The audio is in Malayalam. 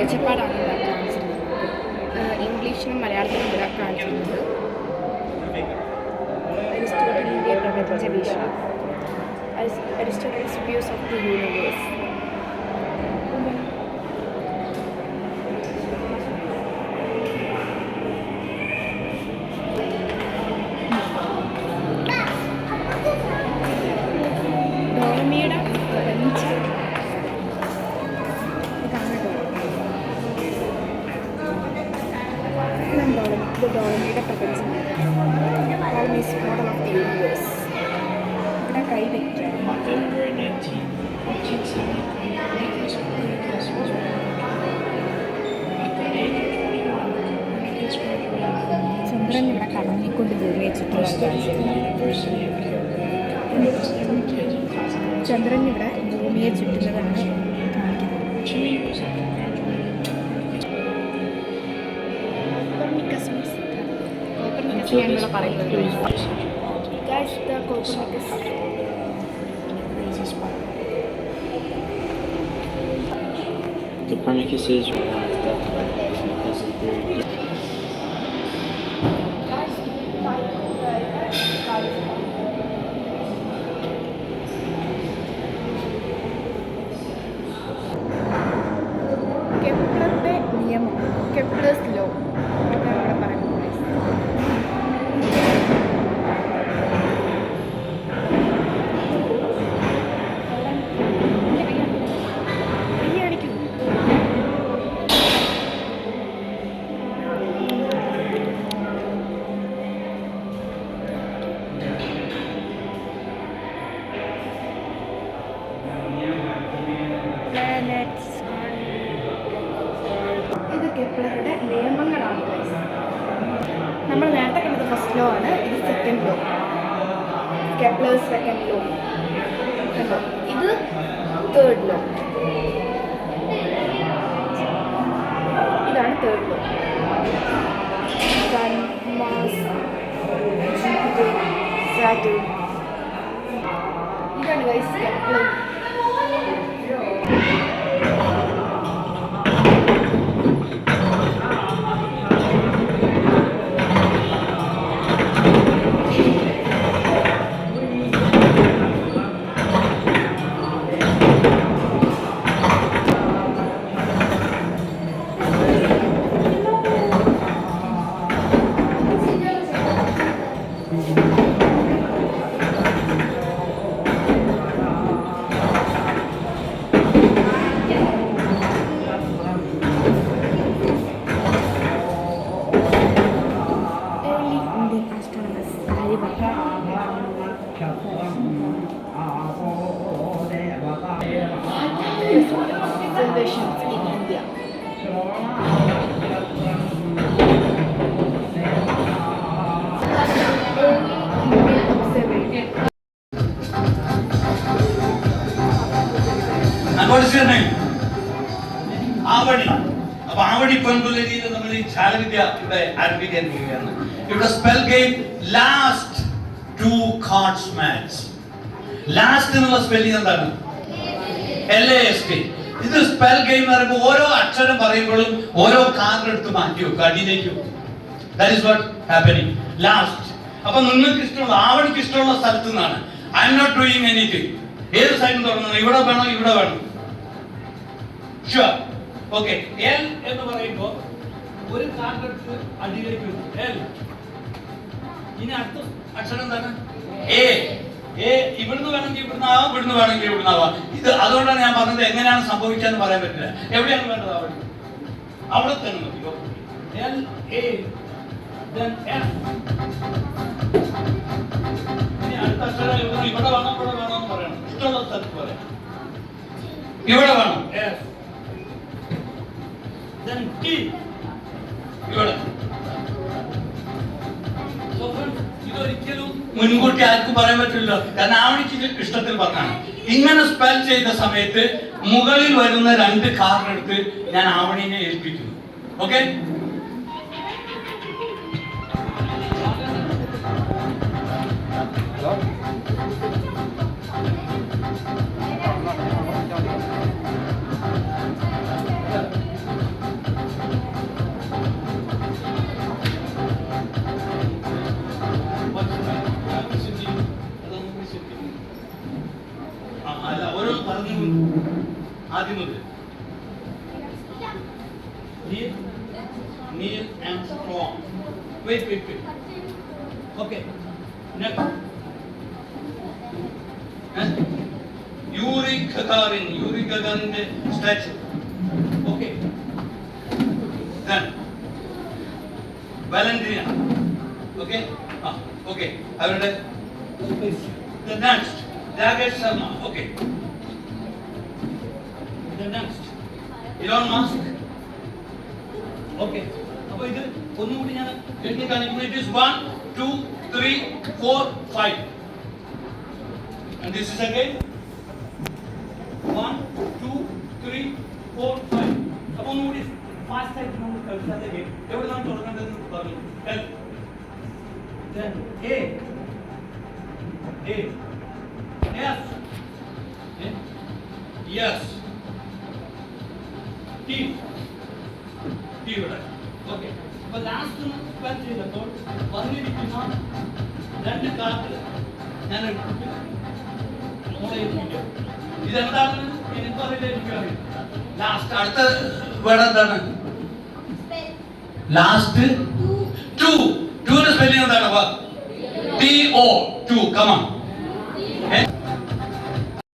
കാഴ്ചപ്പാടാണ് ഇവിടെ കാണിച്ചിരുന്നത്. ഇംഗ്ലീഷിനും മലയാളത്തിനും ഇവിടെ കാണിച്ചിരുന്നത് അരിസ്റ്റോട്ടലിൻ്റെ പ്രപഞ്ച വീക്ഷണം, അരിസ്റ്റോട്ടൽസ് വ്യൂസ് ഓഫ് ദി യൂണിവേഴ്സ്. ഡോളമിയുടെ പ്രപഞ്ചം ഇത് ഡോളമിയുടെ പ്രപഞ്ചം ഡോളമീസ് മോഡൽ ഓഫ് ദി യൂണിവേഴ്സ്. ഇവിടെ കൈ വയ്ക്കാം. ചന്ദ്രൻ ഇവിടെ കറങ്ങിക്കൊണ്ട് ഭൂമിയെ ചുറ്റുന്നതാണ്. ചന്ദ്രൻ ഇവിടെ ഭൂമിയെ ചുറ്റുന്നതാണ് കാണിക്കുന്നത്. ഞാനിവിടെ പറയുന്നത് Copernicus is കെപ്ലറുടെ നിയമം, കെപ്ലേഴ്സ് ലോ ഇവിടെ പറയുന്നത്. ഇത് കെപ്ലറുടെ നിയമങ്ങളാണ്. നമ്മൾ നേരത്തെ കണ്ടത് ഫസ്റ്റ് ലോ ആണ്, ഇത് second law, Kepler's second law. ഇത് തേർഡ് ലോ, ഇതാണ് third law. Sun, Mars, Jupiter, Saturn, ഇതാണ് guys Kepler. Observations in India. And what is your name? Avadi. അപ്പോൾ ആവടി പെൺപുലരിയിൽ നമ്മൾ ഈ ചാലവിദ്യ ഇവിടെ ആരംഭിക്കാൻ പോവുകയാണ്. ഇവിടെ spell game last 2 cards match. Last എന്നുള്ള സ്പെല്ലിംഗ് എന്താണ്? LAST. ഇത് സ്പെൽ ഗെയിം എന്ന് പറയുമ്പോൾ ഓരോ അക്ഷരം പറയുമ്പോഴും ഓരോ കാർഡ് എടുത്ത് മാറ്റി വെക്കും, അടിയിലേക്ക് വെക്കും. That is what happening. Last. അപ്പൊ നിങ്ങൾക്ക് ഇഷ്ടമുള്ള, ആവണിക്ക് ഇഷ്ടമുള്ള സ്ഥലത്തു നിന്നാണ്. I am not doing anything. ഏത് സൈഡിൽ തുടങ്ങണം? ഇവിടെ വേണോ ഇവിടെ വേണം? ഷുവർ. ഓക്കെ. എൽ എന്ന് പറയുമ്പോൾ ഒരു കാർഡ് എടുത്ത് അടിയിലേക്ക് വെക്കും. എൽ. ഇനി അടുത്ത അക്ഷരം എന്താണ്? എ. ഇവിടുന്ന് വേണമെങ്കിൽ ഇവിടുന്ന് ആവാം, ഇവിടുന്ന് വേണമെങ്കിൽ ഇവിടുന്ന് ആവാം. ഇത് അതുകൊണ്ടാണ് ഞാൻ പറഞ്ഞത് എങ്ങനെയാണ് സംഭവിക്കാന്ന് പറയാൻ പറ്റില്ല. എവിടെയാണ് വേണ്ടത്? അവിടെ തന്നെ മതി. LA then F. ഇനി അടുത്ത അക്ഷരം ഇവിടെ വേണം, ഇവിടെ വേണം എന്ന് പറയണം. ഇഷ്ടമുള്ള സ്ഥലത്ത് പറയാം. ഇവിടെ വേണം F then T. ഇവിടെ. ഇതൊരിക്കലും മുൻകൂട്ടി ആർക്കും പറയാൻ പറ്റില്ല. കാരണം ആവണിക്ക് ഇഷ്ടത്തിൽ പറഞ്ഞാണ്. ഇങ്ങനെ സ്പെൽ ചെയ്ത സമയത്ത് മുകളിൽ വരുന്ന 2 കാർഡ് എടുത്ത് ഞാൻ ആവണിനെ ഏൽപ്പിക്കുന്നു. ഓക്കെ? ആദ്യം മുതൽ. Neil Armstrong. Wait. Okay. Next. Yuri Gagarin's statue. Okay. Then Valentina. Okay. Okay. I will. The next. Rakesh Sharma. Okay. The next. Elon Musk. Okay. അപ്പോൾ ഇത് ഒന്നുകൂടി ഞാൻ എഴുതി കാണിക്കുന്നു. It is 1, 2, 3, 4, 5. And this is again 1, 2, 3, 4, 5. അപ്പോൾ ഒന്നുകൂടി ഫാസ്റ്റ് ആയിട്ട് നമ്മൾ കളിച്ചാൽ എവിടെ നിന്നാണ് തുടങ്ങേണ്ടതെന്ന് പറഞ്ഞു. Then A. Yes. Yes. T ഇവിടെ. ഓക്കെ. അപ്പോൾ ലാസ്റ്റ് സ്പെൽ ചെയ്തപ്പോൾ വന്നിരിക്കുന്ന രണ്ട് കാർഡ് ഞാൻ എടുത്തിട്ട് ഇതെന്താണെന്ന് എനിക്കറിയില്ല, എനിക്കറിയില്ല. ലാസ്റ്റ് അടുത്ത വേർഡ് എന്താണ്? Last two. ടുവിന്റെ സ്പെല്ലിംഗ് എന്താണ്? TO. 2. Come on.